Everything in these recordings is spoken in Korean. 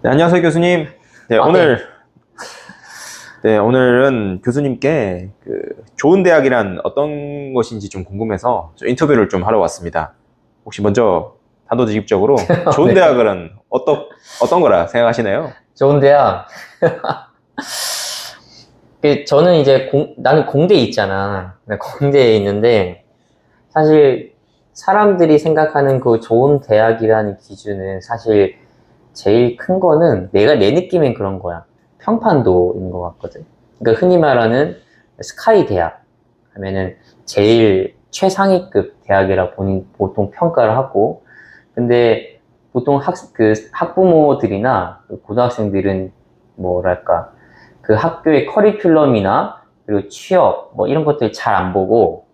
네, 안녕하세요, 교수님. 네, 아, 네. 오늘은 교수님께 좋은 대학이란 어떤 것인지 좀 궁금해서 좀 인터뷰를 좀 하러 왔습니다. 혹시 먼저 단도직입적으로 좋은 네. 대학은 어떤 거라 생각하시나요? 좋은데요. 저는 이제 나는 공대에 있잖아. 네, 공대에 있는데, 사실 사람들이 생각하는 그 좋은 대학이라는 기준은 사실 제일 큰 거는 내 느낌엔 그런 거야. 평판도인 것 같거든. 그러니까 흔히 말하는 스카이 대학 하면은 제일 최상위급 대학이라 보통 평가를 하고, 근데 보통 학부모들이나 그 고등학생들은 뭐랄까, 그 학교의 커리큘럼이나 그리고 취업, 뭐 이런 것들 잘 안 보고,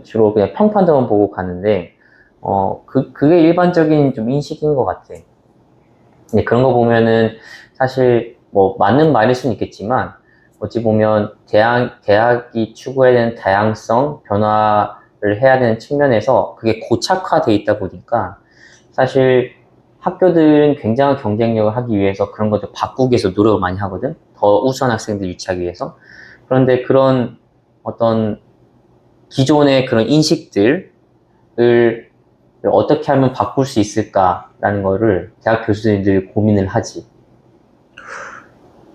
주로 그냥 평판도만 보고 가는데, 그게 일반적인 좀 인식인 것 같아. 근데 그런 거 보면은 사실 뭐 맞는 말일 수는 있겠지만, 어찌 보면 대학이 추구해야 되는 다양성, 변화를 해야 되는 측면에서 그게 고착화돼 있다 보니까, 사실 학교들은 굉장한 경쟁력을 하기 위해서 그런 것들 바꾸기 위해서 노력을 많이 하거든. 더 우수한 학생들 유치하기 위해서. 그런데 그런 어떤 기존의 그런 인식들을 어떻게 하면 바꿀 수 있을까라는 거를 대학 교수들이 고민을 하지.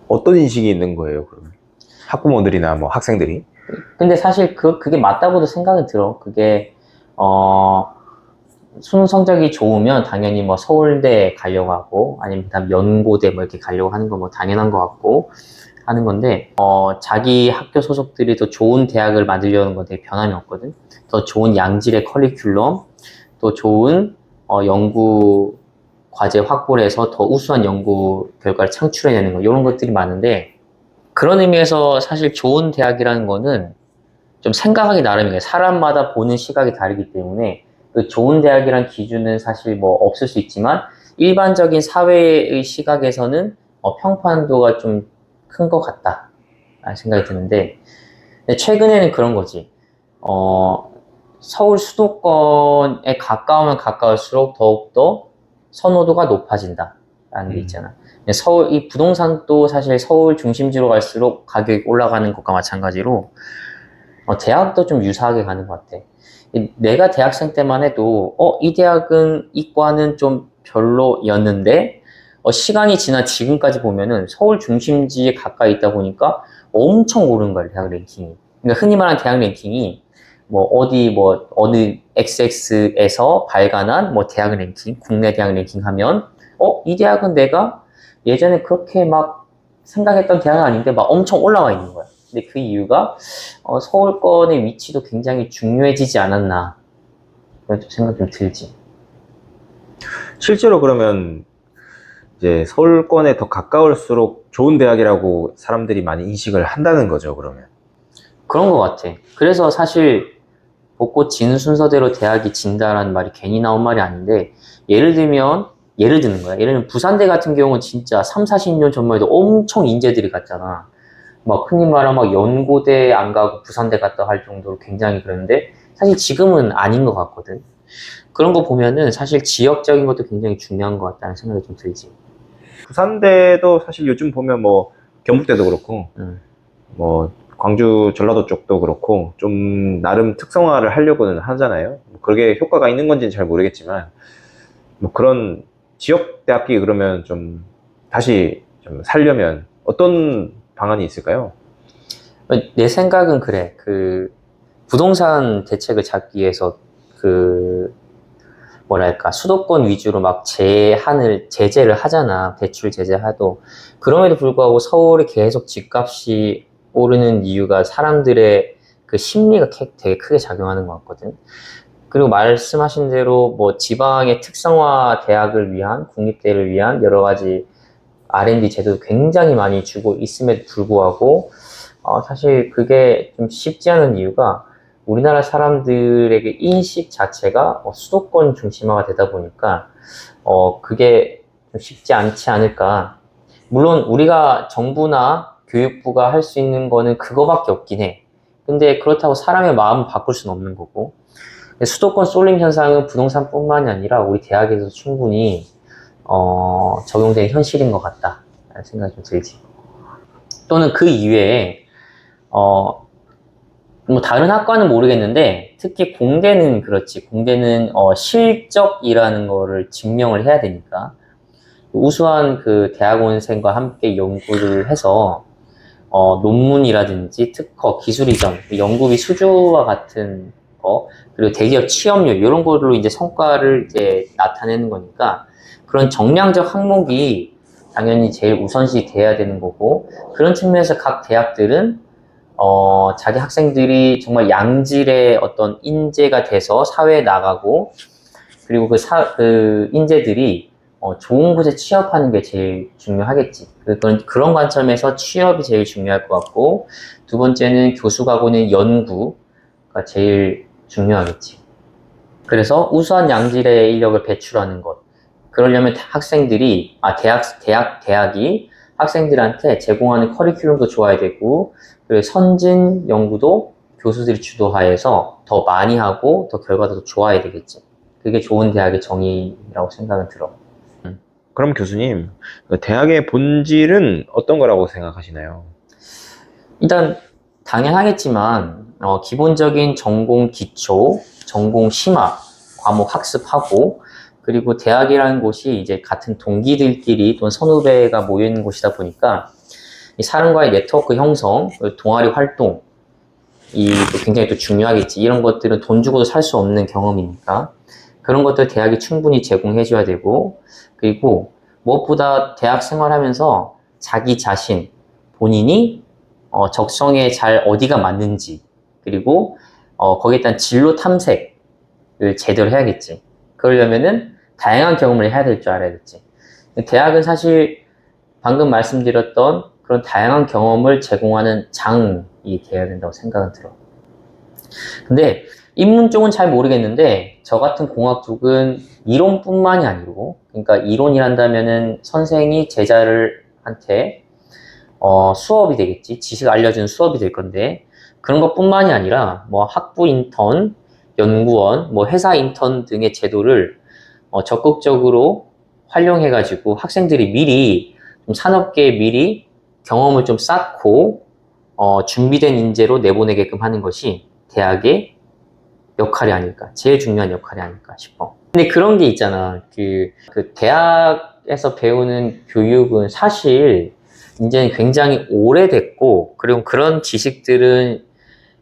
어떤 인식이 있는 거예요, 그러면? 학부모들이나 뭐 학생들이? 근데 사실 그게 맞다고도 생각이 들어. 어, 수능 성적이 좋으면 당연히 뭐 서울대 가려고 하고, 아니면 그다음 연고대 뭐 이렇게 가려고 하는 거 뭐 당연한 것 같고, 하는 건데, 자기 학교 소속들이 더 좋은 대학을 만들려는 건데 변함이 없거든. 더 좋은 양질의 커리큘럼, 또 좋은 연구 과제 확보를 해서 더 우수한 연구 결과를 창출해내는 거, 이런 것들이 많은데, 그런 의미에서 사실 좋은 대학이라는 거는 좀 생각하기 나름이에요. 사람마다 보는 시각이 다르기 때문에, 그 좋은 대학이란 기준은 사실 뭐 없을 수 있지만, 일반적인 사회의 시각에서는 평판도가 좀 큰 것 같다. 라는 생각이 드는데, 근데 최근에는 그런 거지. 어, 서울 수도권에 가까우면 가까울수록 더욱더 선호도가 높아진다. 라는 게 음. 있잖아. 이 부동산도 사실 서울 중심지로 갈수록 가격이 올라가는 것과 마찬가지로, 대학도 좀 유사하게 가는 것 같아. 내가 대학생 때만 해도, 이 대학은, 이과는 좀 별로였는데, 시간이 지나 지금까지 보면은 서울 중심지에 가까이 있다 보니까 엄청 오른 거야, 대학 랭킹이. 그러니까 흔히 말하는 대학 랭킹이, 어느 XX에서 발간한 뭐 대학 랭킹, 국내 대학 랭킹 하면, 이 대학은 내가 예전에 그렇게 막 생각했던 대학은 아닌데 막 엄청 올라와 있는 거야. 근데 그 이유가 서울권의 위치도 굉장히 중요해지지 않았나 그런 좀 생각 좀 들지. 실제로 그러면 이제 서울권에 더 가까울수록 좋은 대학이라고 사람들이 많이 인식을 한다는 거죠, 그러면. 그런 것 같아. 그래서 사실 벚꽃 지는 순서대로 대학이 진다라는 말이 괜히 나온 말이 아닌데, 예를 들면 예를 드는 거야. 예를 들면 부산대 같은 경우는 진짜 3, 40년 전만 해도 엄청 인재들이 갔잖아. 막 흔히 말하면 막 연고대 안 가고 부산대 갔다 할 정도로 굉장히 그랬는데, 사실 지금은 아닌 것 같거든. 그런 거 보면은 사실 지역적인 것도 굉장히 중요한 것 같다는 생각이 좀 들지. 부산대도 사실 요즘 보면 뭐 경북대도 그렇고 음. 뭐 광주 전라도 쪽도 그렇고 좀 나름 특성화를 하려고는 하잖아요. 뭐 그게 효과가 있는 건지는 잘 모르겠지만 뭐 그런 지역 대학기 그러면 좀 다시 좀 살려면 어떤 방안이 있을까요? 내 생각은 그래. 부동산 대책을 잡기 위해서 그, 뭐랄까, 수도권 위주로 막 제재를 하잖아. 대출 제재하도. 그럼에도 불구하고 서울에 계속 집값이 오르는 이유가 사람들의 그 심리가 되게 크게 작용하는 것 같거든. 그리고 말씀하신 대로 뭐 지방의 특성화 대학을 위한, 국립대를 위한 여러 가지 R&D 제도도 굉장히 많이 주고 있음에도 불구하고, 사실 그게 좀 쉽지 않은 이유가 우리나라 사람들에게 인식 자체가 수도권 중심화가 되다 보니까, 그게 좀 쉽지 않지 않을까. 물론 우리가 정부나 교육부가 할 수 있는 거는 그거밖에 없긴 해. 근데 그렇다고 사람의 마음을 바꿀 수는 없는 거고. 수도권 쏠림 현상은 부동산뿐만이 아니라 우리 대학에서 충분히 적용된 현실인 것 같다 라는 생각이 좀 들지. 또는 그 이외에 뭐 다른 학과는 모르겠는데 특히 공대는 그렇지. 공대는 실적이라는 거를 증명을 해야 되니까 우수한 그 대학원생과 함께 연구를 해서 논문이라든지 특허, 기술 이전, 연구비 수주와 같은 거, 그리고 대기업 취업률 이런 걸로 이제 성과를 이제 나타내는 거니까 그런 정량적 항목이 당연히 제일 우선시 돼야 되는 거고, 그런 측면에서 각 대학들은 자기 학생들이 정말 양질의 어떤 인재가 돼서 사회에 나가고, 그리고 그 인재들이 좋은 곳에 취업하는 게 제일 중요하겠지. 그런 관점에서 취업이 제일 중요할 것 같고, 두 번째는 교수가고는 연구가 제일 중요하겠지. 그래서 우수한 양질의 인력을 배출하는 것. 그러려면 대학이 학생들한테 제공하는 커리큘럼도 좋아야 되고, 그리고 선진 연구도 교수들이 주도하여서 더 많이 하고 더 결과도 더 좋아야 되겠지. 그게 좋은 대학의 정의라고 생각은 들어. 그럼 교수님, 그 대학의 본질은 어떤 거라고 생각하시나요? 일단 당연하겠지만 기본적인 전공 기초, 전공 심화, 과목 학습하고, 그리고 대학이라는 곳이 이제 같은 동기들끼리 또는 선후배가 모여 있는 곳이다 보니까 이 사람과의 네트워크 형성, 동아리 활동, 또 굉장히 또 중요하겠지. 이런 것들은 돈 주고도 살 수 없는 경험이니까 그런 것들 대학이 충분히 제공해줘야 되고, 그리고 무엇보다 대학 생활하면서 자기 자신, 본인이 적성에 잘 어디가 맞는지, 그리고 거기에 대한 진로 탐색을 제대로 해야겠지. 그러려면은 다양한 경험을 해야 될 줄 알아야겠지. 대학은 사실 방금 말씀드렸던 그런 다양한 경험을 제공하는 장이 돼야 된다고 생각은 들어. 근데 인문 쪽은 잘 모르겠는데 저 같은 공학 쪽은 이론뿐만이 아니고, 그러니까 이론이란다면은 선생이 제자한테 수업이 되겠지. 지식 알려주는 수업이 될 건데, 그런 것뿐만이 아니라 뭐 학부 인턴, 연구원, 뭐 회사 인턴 등의 제도를 적극적으로 활용해가지고 학생들이 미리 좀 산업계에 미리 경험을 좀 쌓고 준비된 인재로 내보내게끔 하는 것이 대학의 역할이 아닐까, 제일 중요한 역할이 아닐까 싶어. 근데 그런 게 있잖아. 그 대학에서 배우는 교육은 사실 이제는 굉장히 오래됐고, 그리고 그런 지식들은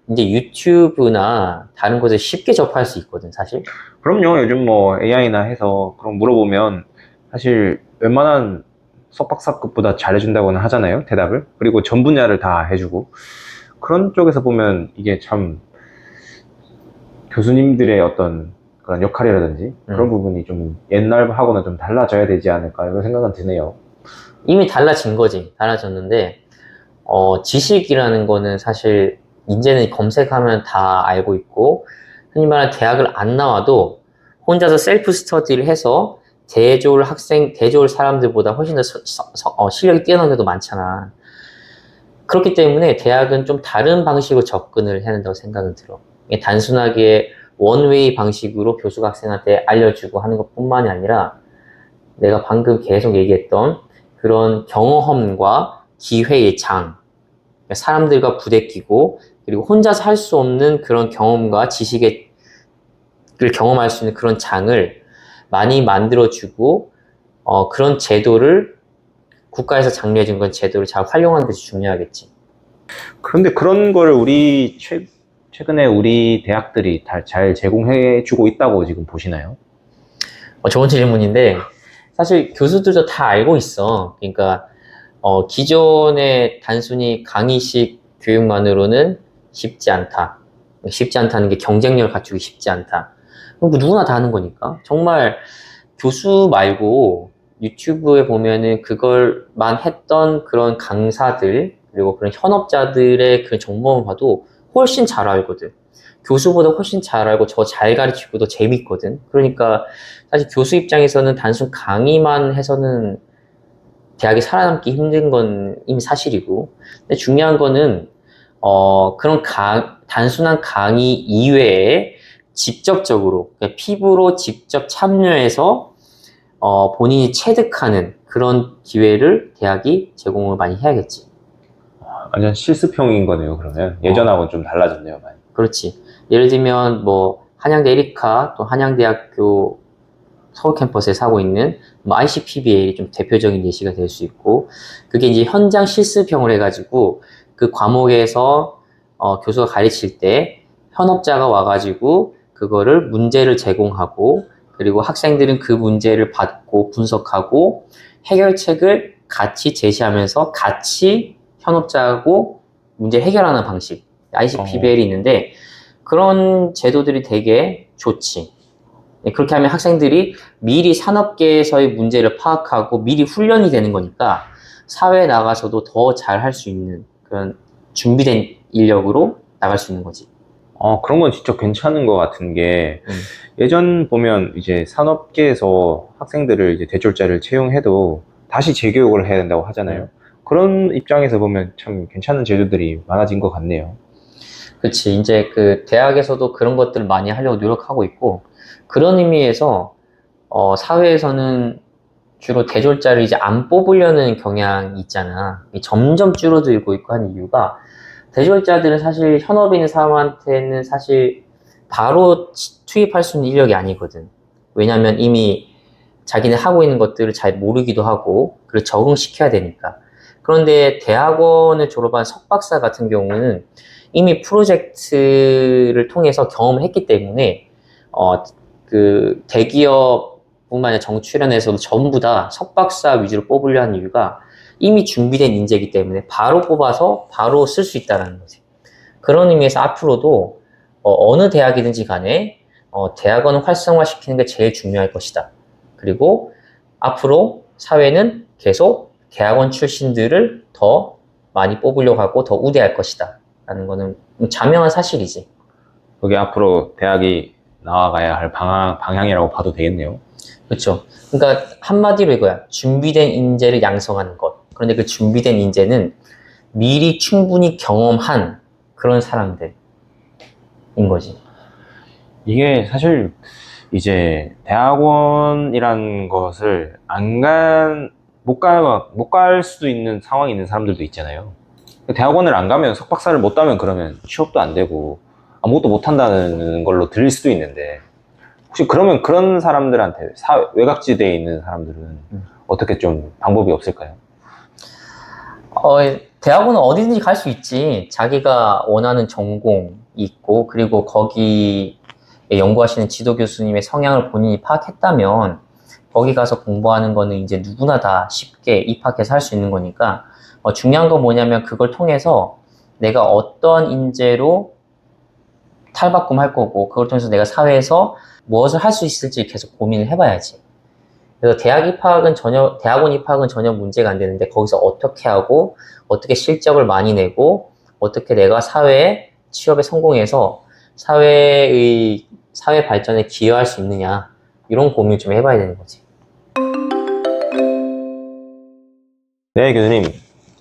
이제 유튜브나 다른 곳에 쉽게 접할 수 있거든, 사실. 그럼요. 요즘 뭐 AI나 해서 그런 물어보면 사실 웬만한 석박사급보다 잘해준다고는 하잖아요. 대답을. 그리고 전 분야를 다 해주고. 그런 쪽에서 보면 이게 참 교수님들의 어떤 그런 역할이라든지 그런 부분이 좀 옛날하고는 좀 달라져야 되지 않을까 이런 생각은 드네요. 이미 달라진 거지. 달라졌는데, 지식이라는 거는 사실 이제는 검색하면 다 알고 있고, 흔히 말하는 대학을 안 나와도 혼자서 셀프 스터디를 해서 대졸 사람들보다 훨씬 더 실력이 뛰어난 경우도 많잖아. 그렇기 때문에 대학은 좀 다른 방식으로 접근을 해야 된다고 생각은 들어. 이게 단순하게 원웨이 방식으로 교수가 학생한테 알려주고 하는 것뿐만이 아니라 내가 방금 계속 얘기했던 그런 경험과 기회의 장, 그러니까 사람들과 부대끼고, 그리고 혼자서 할 수 없는 그런 경험과 지식을 경험할 수 있는 그런 장을 많이 만들어주고, 그런 제도를 국가에서 장려해준 그런 제도를 잘 활용하는 것이 중요하겠지. 그런데 그런 거를 최근에 우리 대학들이 다 잘 제공해주고 있다고 지금 보시나요? 좋은 질문인데, 사실 교수들도 다 알고 있어. 그러니까 기존의 단순히 강의식 교육만으로는 쉽지 않다. 쉽지 않다는 게 경쟁력을 갖추기 쉽지 않다. 그럼 누구나 다 하는 거니까. 정말 교수 말고 유튜브에 보면은 그걸만 했던 그런 강사들, 그리고 그런 현업자들의 그런 정보만 봐도 훨씬 잘 알거든. 교수보다 훨씬 잘 알고 저 잘 가르치고 더 재밌거든. 그러니까 사실 교수 입장에서는 단순 강의만 해서는 대학에 살아남기 힘든 건 이미 사실이고, 근데 중요한 거는 그런 단순한 강의 이외에 직접적으로, 그러니까 피부로 직접 참여해서 본인이 체득하는 그런 기회를 대학이 제공을 많이 해야겠지. 완전 실습형인 거네요, 그러면. 예전하고는 좀 달라졌네요, 많이. 그렇지. 예를 들면 뭐 한양대 에리카 또 한양대학교 서울 캠퍼스에 하고 있는 뭐 ICPBA이 좀 대표적인 예시가 될 수 있고, 그게 이제 현장 실습형을 해가지고 그 과목에서 교수가 가르칠 때 현업자가 와가지고 그거를 문제를 제공하고, 그리고 학생들은 그 문제를 받고 분석하고 해결책을 같이 제시하면서 같이 현업자하고 문제 해결하는 방식, ICPBL이 있는데, 그런 제도들이 되게 좋지. 그렇게 하면 학생들이 미리 산업계에서의 문제를 파악하고 미리 훈련이 되는 거니까 사회에 나가서도 더 잘 할 수 있는 그런 준비된 인력으로 나갈 수 있는 거지. 그런 건 진짜 괜찮은 것 같은 게, 예전 보면 이제 산업계에서 학생들을 이제 대졸자를 채용해도 다시 재교육을 해야 된다고 하잖아요. 그런 입장에서 보면 참 괜찮은 제도들이 많아진 것 같네요. 그치. 이제 그 대학에서도 그런 것들을 많이 하려고 노력하고 있고, 그런 의미에서 사회에서는 주로 대졸자를 이제 안 뽑으려는 경향이 있잖아. 점점 줄어들고 있고 한 이유가, 대졸자들은 사실 현업에 있는 사람한테는 사실 바로 투입할 수 있는 인력이 아니거든. 왜냐면 이미 자기는 하고 있는 것들을 잘 모르기도 하고, 그리고 적응시켜야 되니까. 그런데 대학원을 졸업한 석박사 같은 경우는 이미 프로젝트를 통해서 경험을 했기 때문에, 그 대기업뿐만 아니라 정출연에서도 전부 다 석박사 위주로 뽑으려 하는 이유가 이미 준비된 인재이기 때문에 바로 뽑아서 바로 쓸 수 있다는 거지. 그런 의미에서 앞으로도 어느 대학이든지 간에 대학원을 활성화시키는 게 제일 중요할 것이다. 그리고 앞으로 사회는 계속 대학원 출신들을 더 많이 뽑으려고 하고 더 우대할 것이다. 라는 거는 자명한 사실이지. 그게 앞으로 대학이 나아가야 할 방향이라고 봐도 되겠네요. 그렇죠. 그러니까 한마디로 이거야. 준비된 인재를 양성하는 것. 그런데 그 준비된 인재는 미리 충분히 경험한 그런 사람들인 거지. 이게 사실 이제 대학원이란 것을 못 갈 수도 있는 상황이 있는 사람들도 있잖아요. 대학원을 안 가면 석박사를 못 따면 그러면 취업도 안 되고 아무것도 못 한다는 걸로 들릴 수도 있는데, 혹시 그러면 그런 사람들한테 외곽지대에 있는 사람들은 어떻게 좀 방법이 없을까요? 대학원은 어디든지 갈 수 있지. 자기가 원하는 전공이 있고, 그리고 거기에 연구하시는 지도 교수님의 성향을 본인이 파악했다면, 거기 가서 공부하는 거는 이제 누구나 다 쉽게 입학해서 할 수 있는 거니까, 중요한 건 뭐냐면 그걸 통해서 내가 어떤 인재로 탈바꿈할 거고, 그걸 통해서 내가 사회에서 무엇을 할 수 있을지 계속 고민을 해봐야지. 그래서 대학원 입학은 전혀 문제가 안 되는데, 거기서 어떻게 하고, 어떻게 실적을 많이 내고, 어떻게 내가 취업에 성공해서 사회 발전에 기여할 수 있느냐, 이런 고민을 좀 해봐야 되는 거지. 네, 교수님.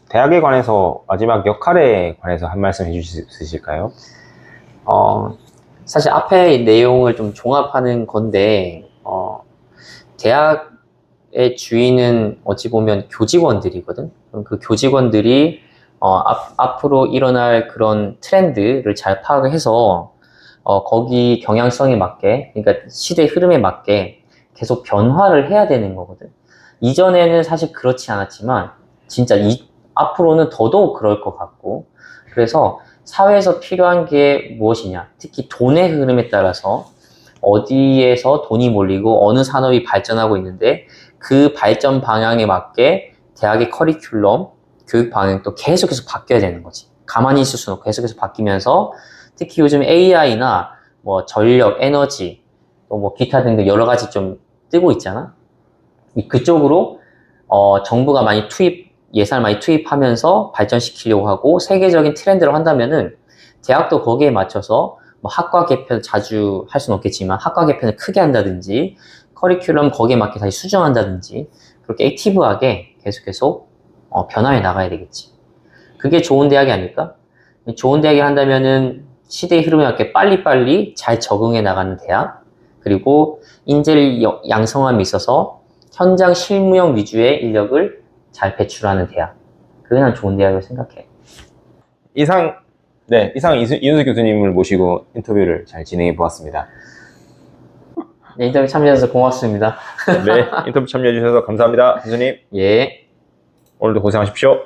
대학에 관해서 마지막 역할에 관해서 한 말씀 해주실 수 있으실까요? 사실 앞에 내용을 좀 종합하는 건데, 대학의 주인은 어찌 보면 교직원들이거든. 그럼 그 교직원들이 앞으로 일어날 그런 트렌드를 잘 파악을 해서 거기 경향성에 맞게, 그러니까 시대의 흐름에 맞게 계속 변화를 해야 되는 거거든. 이전에는 사실 그렇지 않았지만 진짜 앞으로는 더더욱 그럴 것 같고, 그래서 사회에서 필요한 게 무엇이냐, 특히 돈의 흐름에 따라서 어디에서 돈이 몰리고 어느 산업이 발전하고 있는데 그 발전 방향에 맞게 대학의 커리큘럼, 교육 방향도 계속해서 바뀌어야 되는 거지. 가만히 있을 수는 없고 계속해서 바뀌면서, 특히 요즘 AI나 뭐 전력, 에너지, 또 뭐 기타 등등 여러 가지 좀 뜨고 있잖아. 그쪽으로 정부가 예산을 많이 투입하면서 발전시키려고 하고 세계적인 트렌드를 한다면은 대학도 거기에 맞춰서 뭐 학과 개편 자주 할 수는 없겠지만 학과 개편을 크게 한다든지 커리큘럼 거기에 맞게 다시 수정한다든지 그렇게 액티브하게 계속 변화해 나가야 되겠지. 그게 좋은 대학이 아닐까? 좋은 대학이 한다면은 시대의 흐름에 맞게 빨리빨리 잘 적응해 나가는 대학, 그리고 인재를 양성함에 있어서 현장 실무형 위주의 인력을 잘 배출하는 대학. 그게 난 좋은 대학이라고 생각해. 이상 이윤수 교수님을 모시고 인터뷰를 잘 진행해 보았습니다. 네, 인터뷰 참여해주셔서 고맙습니다. 네, 인터뷰 참여해 주셔서 감사합니다, 교수님. 예. 오늘도 고생하십시오.